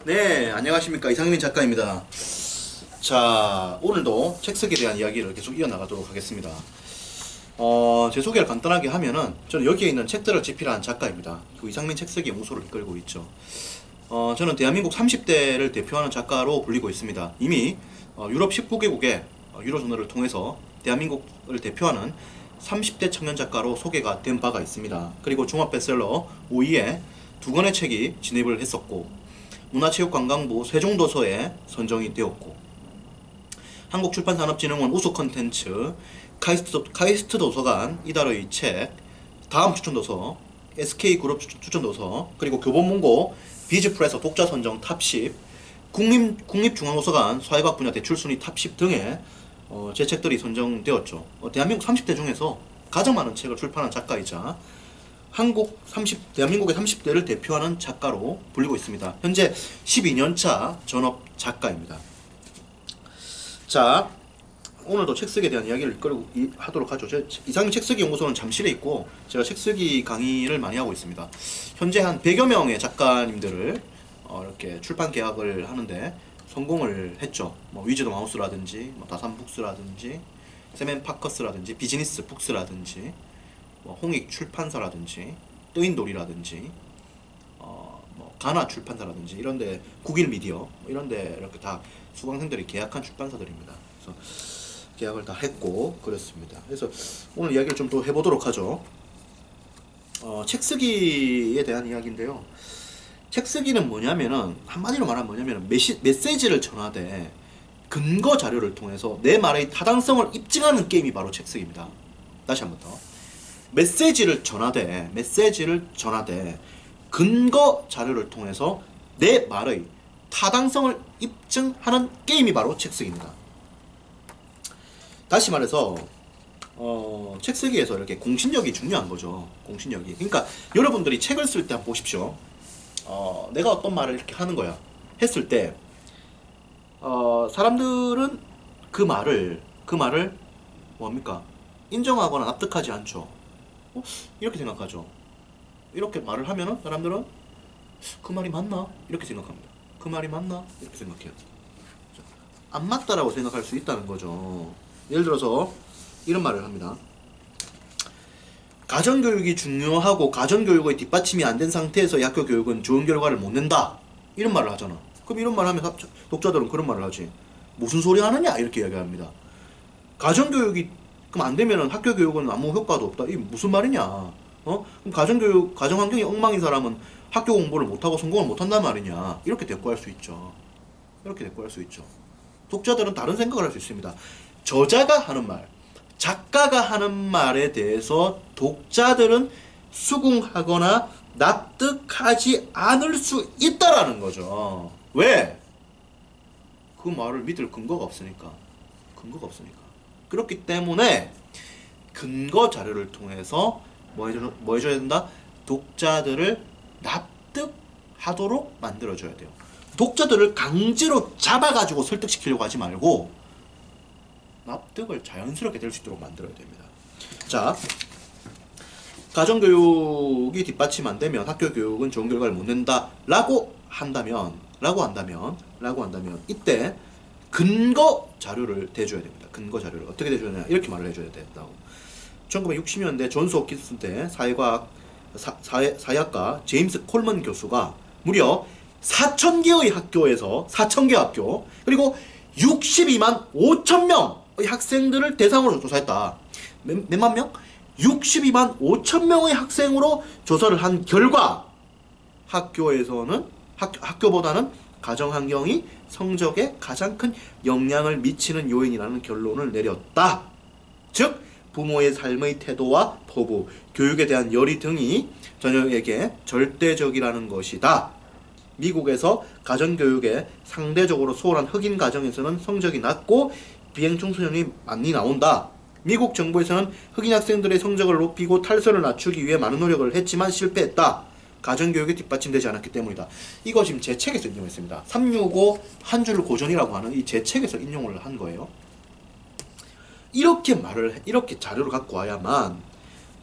네, 안녕하십니까. 이상민 작가입니다. 자, 오늘도 책 쓰기에 대한 이야기를 계속 이어나가도록 하겠습니다. 제 소개를 간단하게 하면은, 저는 여기에 있는 책들을 집필한 작가입니다. 그 이상민 책쓰기 연구소를 이끌고 있죠. 저는 대한민국 30대를 대표하는 작가로 불리고 있습니다. 이미 유럽 19개국의 유로존을 통해서 대한민국을 대표하는 30대 청년 작가로 소개가 된 바가 있습니다. 그리고 종합 베스트셀러 5위에 2권의 책이 진입을 했었고, 문화체육관광부 세종도서에 선정이 되었고, 한국출판산업진흥원 우수 컨텐츠 카이스트 도서관 이달의 책 다음 추천도서, SK그룹 추천도서, 그리고 교보문고 비즈프레서 독자 선정 탑10, 국립중앙도서관 사회과학 분야 대출순위 탑10 등의 제 책들이 선정되었죠. 대한민국 30대 중에서 가장 많은 책을 출판한 작가이자 대한민국의 30대를 대표하는 작가로 불리고 있습니다. 현재 12년차 전업 작가입니다. 자, 오늘도 책쓰기에 대한 이야기를 하도록 하죠. 이상민 책쓰기 연구소는 잠실에 있고, 제가 책쓰기 강의를 많이 하고 있습니다. 현재 한 100여 명의 작가님들을 이렇게 출판 계약을 하는데 성공을 했죠. 위즈더 마우스라든지, 다산북스라든지, 세멘파커스라든지, 비즈니스 북스라든지, 홍익 출판사라든지, 뜨인돌이라든지, 가나 출판사라든지, 이런데 국일 미디어 이런데 이렇게 다 수강생들이 계약한 출판사들입니다. 그래서 계약을 다 했고 그렇습니다. 그래서 오늘 이야기를 좀 더 해보도록 하죠. 책쓰기에 대한 이야기인데요. 책쓰기는 뭐냐면은, 한마디로 말하면 뭐냐면은 메시지를 전하되 근거 자료를 통해서 내 말의 타당성을 입증하는 게임이 바로 책쓰기입니다. 다시 한 번 더. 메시지를 전하되 근거 자료를 통해서 내 말의 타당성을 입증하는 게임이 바로 책쓰기입니다. 다시 말해서 책쓰기에서 이렇게 공신력이 중요한 거죠. 공신력이. 그러니까 여러분들이 책을 쓸 때 한번 보십시오. 내가 어떤 말을 이렇게 하는 거야 했을 때 사람들은 그 말을 뭡니까? 인정하거나 납득하지 않죠. 이렇게 생각하죠. 이렇게 말을 하면은 사람들은 그 말이 맞나? 이렇게 생각합니다. 그 말이 맞나? 이렇게 생각해요. 안 맞다라고 생각할 수 있다는 거죠. 예를 들어서 이런 말을 합니다. 가정교육이 중요하고 가정교육의 뒷받침이 안 된 상태에서 학교 교육은 좋은 결과를 못 낸다. 이런 말을 하잖아. 그럼 이런 말 하면 독자들은 그런 말을 하지. 무슨 소리 하느냐? 이렇게 이야기합니다. 가정교육이 그럼 안 되면은 학교 교육은 아무 효과도 없다. 이게 무슨 말이냐? 그럼 가정 환경이 엉망인 사람은 학교 공부를 못하고 성공을 못한단 말이냐? 이렇게 대꾸할 수 있죠. 독자들은 다른 생각을 할 수 있습니다. 저자가 하는 말, 작가가 하는 말에 대해서 독자들은 수긍하거나 납득하지 않을 수 있다라는 거죠. 왜? 그 말을 믿을 근거가 없으니까. 그렇기 때문에 근거 자료를 통해서 뭐 해줘야 된다? 독자들을 납득하도록 만들어줘야 돼요. 독자들을 강제로 잡아가지고 설득시키려고 하지 말고 납득을 자연스럽게 될 수 있도록 만들어야 됩니다. 자, 가정교육이 뒷받침 안 되면 학교 교육은 좋은 결과를 못 낸다 라고 한다면 이때 근거 자료를 대줘야 됩니다. 근거 자료를 어떻게 대줘야 되냐, 이렇게 말을 해줘야 된다고. 1960년대 존스 홉킨스 대 사회학과 제임스 콜먼 교수가 무려 4,000개의 학교에서 4,000개 학교 그리고 62만 5천 명의 학생들을 대상으로 조사했다. 몇만 명? 62만 5천 명의 학생으로 조사를 한 결과 학교보다는 가정환경이 성적에 가장 큰 영향을 미치는 요인이라는 결론을 내렸다. 즉 부모의 삶의 태도와 포부, 교육에 대한 열의 등이 자녀에게 절대적이라는 것이다. 미국에서 가정교육에 상대적으로 소홀한 흑인 가정에서는 성적이 낮고 비행 청소년이 많이 나온다. 미국 정부에서는 흑인 학생들의 성적을 높이고 탈선을 낮추기 위해 많은 노력을 했지만 실패했다. 가정교육이 뒷받침되지 않았기 때문이다. 이거 지금 제 책에서 인용했습니다. 365 한 줄 고전이라고 하는 이 제 책에서 인용을 한 거예요. 이렇게 자료를 갖고 와야만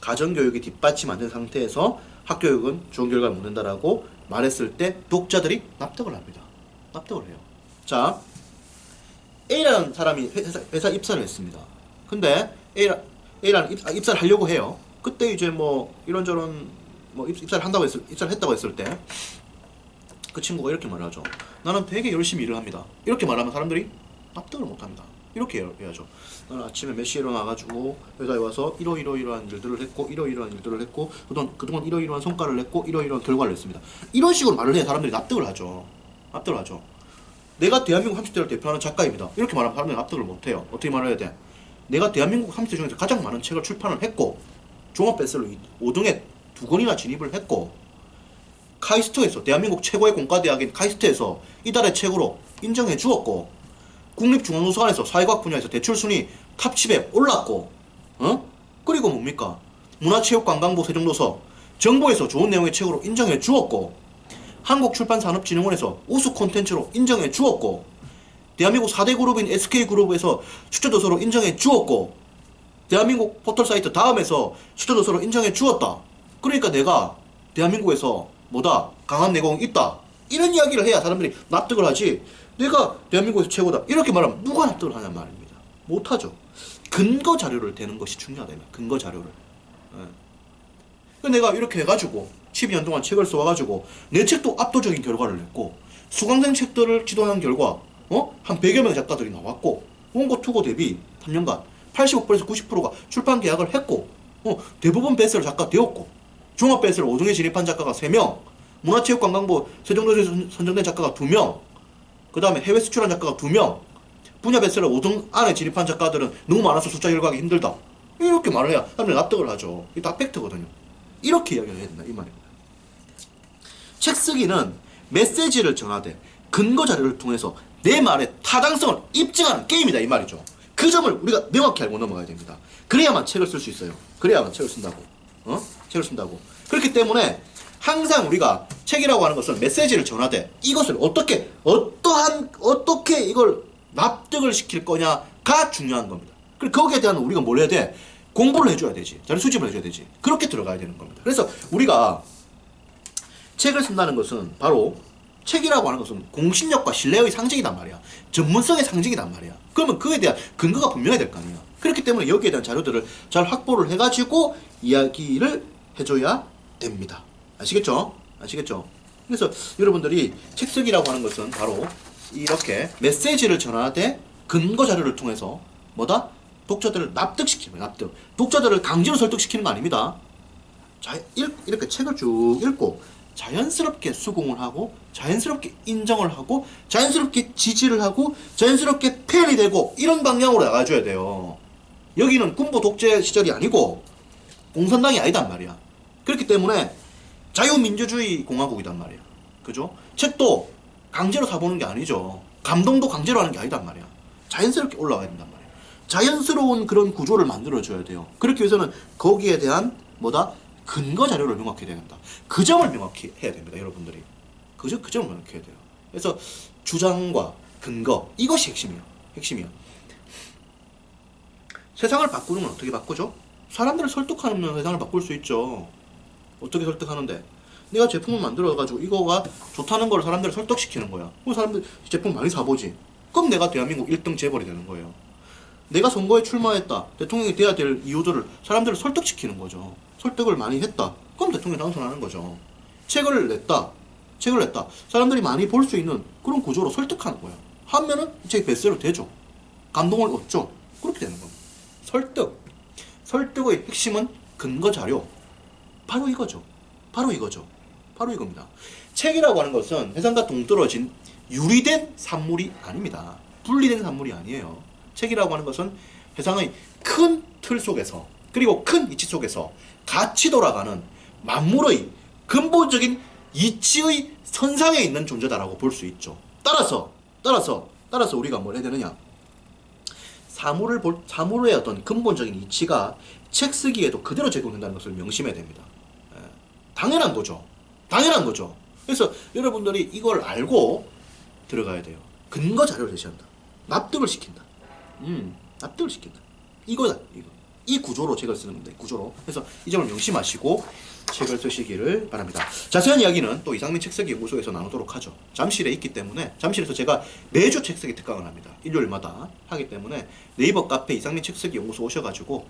가정교육이 뒷받침 안 된 상태에서 학교육은 좋은 결과를 못 낸다라고 말했을 때 독자들이 납득을 합니다. 납득을 해요. 자, A라는 사람이 회사 입사를 했습니다. 근데 A라는 입사를 하려고 해요. 그때 이제 뭐 이런저런 뭐 입사를 했다고 했을 때 그 친구가 이렇게 말하죠. 나는 되게 열심히 일을 합니다. 이렇게 말하면 사람들이 납득을 못합니다. 이렇게 해야죠. 나는 아침에 몇 시에 일어나가지고 회사에 와서 이러이러한 일들을 했고 이러이러한 일들을 했고 그동안 이러이러한 성과를 냈고 이러이러한 결과를 냈습니다. 이런 식으로 말을 해야 사람들이 납득을 하죠. 납득을 하죠. 내가 대한민국 30대를 대표하는 작가입니다. 이렇게 말하면 사람들이 납득을 못해요. 어떻게 말해야 돼? 내가 대한민국 30대 중에서 가장 많은 책을 출판을 했고 종합베스트셀러 5등에 2권이나 진입을 했고 카이스트에서 대한민국 최고의 공과대학인 카이스트에서 이달의 책으로 인정해 주었고 국립중앙도서관에서 사회과학 분야에서 대출순위 탑10에 올랐고 그리고 뭡니까? 문화체육관광부 세종도서 정부에서 좋은 내용의 책으로 인정해 주었고 한국출판산업진흥원에서 우수 콘텐츠로 인정해 주었고 대한민국 4대 그룹인 SK그룹에서 추천도서로 인정해 주었고 대한민국 포털사이트 다음에서 추천도서로 인정해 주었다. 그러니까 내가 대한민국에서 뭐다? 강한 내공이 있다. 이런 이야기를 해야 사람들이 납득을 하지. 내가 대한민국에서 최고다. 이렇게 말하면 누가 납득을 하냔 말입니다. 못하죠. 근거 자료를 대는 것이 중요하다. 근거 자료를. 예. 내가 이렇게 해가지고 12년 동안 책을 써와가지고 내 책도 압도적인 결과를 냈고 수강생 책들을 지도한 결과 한 100여 명의 작가들이 나왔고 원고 투고 대비 3년간 85%에서 90%가 출판 계약을 했고 대부분 베스트셀러 작가 되었고 종합 베스트셀러 5등에 진입한 작가가 3명, 문화체육관광부 세종도서에서 선정된 작가가 2명, 그 다음에 해외 수출한 작가가 2명, 분야 베스트셀러 5등 안에 진입한 작가들은 너무 많아서 숫자 결과하기 힘들다. 이렇게 말을 해야 사람들이 납득을 하죠. 이게 다 팩트거든요. 이렇게 이야기를 해야 된다 이 말입니다. 책 쓰기는 메시지를 전하되 근거 자료를 통해서 내 말의 타당성을 입증하는 게임이다 이 말이죠. 그 점을 우리가 명확히 알고 넘어가야 됩니다. 그래야만 책을 쓸 수 있어요. 그래야만 책을 쓴다고. 책을 쓴다고. 그렇기 때문에 항상 우리가 책이라고 하는 것은 메시지를 전하되 이것을 어떻게 이걸 납득을 시킬 거냐가 중요한 겁니다. 그리고 거기에 대한 우리가 뭘 해야 돼? 공부를 해줘야 되지. 자료 수집을 해줘야 되지. 그렇게 들어가야 되는 겁니다. 그래서 우리가 책을 쓴다는 것은 바로 책이라고 하는 것은 공신력과 신뢰의 상징이단 말이야. 전문성의 상징이단 말이야. 그러면 그에 대한 근거가 분명해야 될 거 아니야. 그렇기 때문에 여기에 대한 자료들을 잘 확보를 해가지고 이야기를 해줘야 됩니다. 아시겠죠? 아시겠죠? 그래서 여러분들이 책 쓰기라고 하는 것은 바로 이렇게 메시지를 전하되 근거 자료를 통해서 뭐다? 독자들을 납득시키는 거예요. 납득. 독자들을 강제로 설득시키는 거 아닙니다. 이렇게 책을 쭉 읽고 자연스럽게 수긍을 하고 자연스럽게 인정을 하고 자연스럽게 지지를 하고 자연스럽게 팬이 되고 이런 방향으로 나가줘야 돼요. 여기는 군부 독재 시절이 아니고 공산당이 아니단 말이야. 그렇기 때문에 자유민주주의 공화국이단 말이야. 그죠? 책도 강제로 사보는 게 아니죠. 감동도 강제로 하는 게 아니단 말이야. 자연스럽게 올라가야 된단 말이야. 자연스러운 그런 구조를 만들어줘야 돼요. 그렇기 위해서는 거기에 대한 뭐다? 근거 자료를 명확히 해야 된다. 그 점을 명확히 해야 됩니다. 여러분들이. 그 점을 명확히 해야 돼요. 그래서 주장과 근거 이것이 핵심이에요. 핵심이야. 세상을 바꾸는 건 어떻게 바꾸죠? 사람들을 설득하면 세상을 바꿀 수 있죠. 어떻게 설득하는데? 내가 제품을 만들어가지고 이거가 좋다는 걸 사람들을 설득시키는 거야. 그럼 사람들 제품 많이 사보지. 그럼 내가 대한민국 1등 재벌이 되는 거예요. 내가 선거에 출마했다. 대통령이 돼야 될 이유들을 사람들을 설득시키는 거죠. 설득을 많이 했다. 그럼 대통령 당선하는 거죠. 책을 냈다. 사람들이 많이 볼 수 있는 그런 구조로 설득하는 거야. 하면은 이 책이 베스트셀러 되죠. 감동을 얻죠. 그렇게 되는 겁니다. 설득의 핵심은 근거 자료. 바로 이거죠. 바로 이겁니다. 책이라고 하는 것은 세상과 동떨어진 유리된 산물이 아닙니다. 분리된 산물이 아니에요. 책이라고 하는 것은 세상의 큰 틀 속에서 그리고 큰 이치 속에서 같이 돌아가는 만물의 근본적인 이치의 선상에 있는 존재다라고 볼 수 있죠. 따라서 우리가 뭘 해야 되느냐? 사물의 어떤 근본적인 이치가 책 쓰기에도 그대로 적용된다는 것을 명심해야 됩니다. 당연한 거죠. 그래서 여러분들이 이걸 알고 들어가야 돼요. 근거 자료를 제시한다. 납득을 시킨다. 이거다. 이 구조로 책을 쓰는 겁니다. 구조로. 그래서 이 점을 명심하시고 책을 쓰시기를 바랍니다. 자세한 이야기는 또 이상민 책쓰기 연구소에서 나누도록 하죠. 잠실에 있기 때문에 잠실에서 제가 매주 책쓰기 특강을 합니다. 일요일마다 하기 때문에 네이버 카페 이상민 책쓰기 연구소 오셔가지고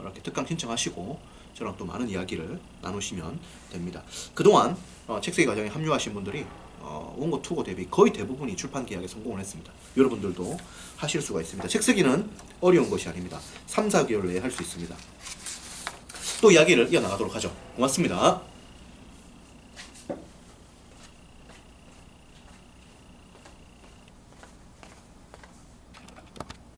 이렇게 특강 신청하시고 저랑 또 많은 이야기를 나누시면 됩니다. 그동안 책쓰기 과정에 합류하신 분들이 원고, 투고 대비 거의 대부분이 출판 계약에 성공을 했습니다. 여러분들도 하실 수가 있습니다. 책쓰기는 어려운 것이 아닙니다. 3, 4개월 내에 할 수 있습니다. 또 이야기를 이어나가도록 하죠. 고맙습니다.